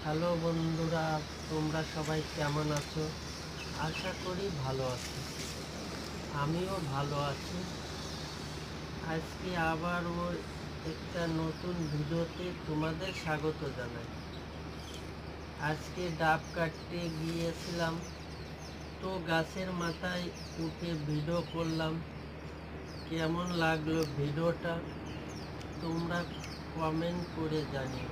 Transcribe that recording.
Hello বন্ধুরা, তোমরা সবাই কেমন আছো? আশা করি ভালো আছো। আমিও ভালো আছি। আজকে আবারও একটা নতুন ভিডিওতে তোমাদের স্বাগত জানাই। আজকে ডাব কাটতে গিয়েছিলাম, তো গাছের মাথায় উঠে ভিডিও করলাম। কেমন লাগলো ভিডিওটা তোমরা কমেন্ট করে জানিও।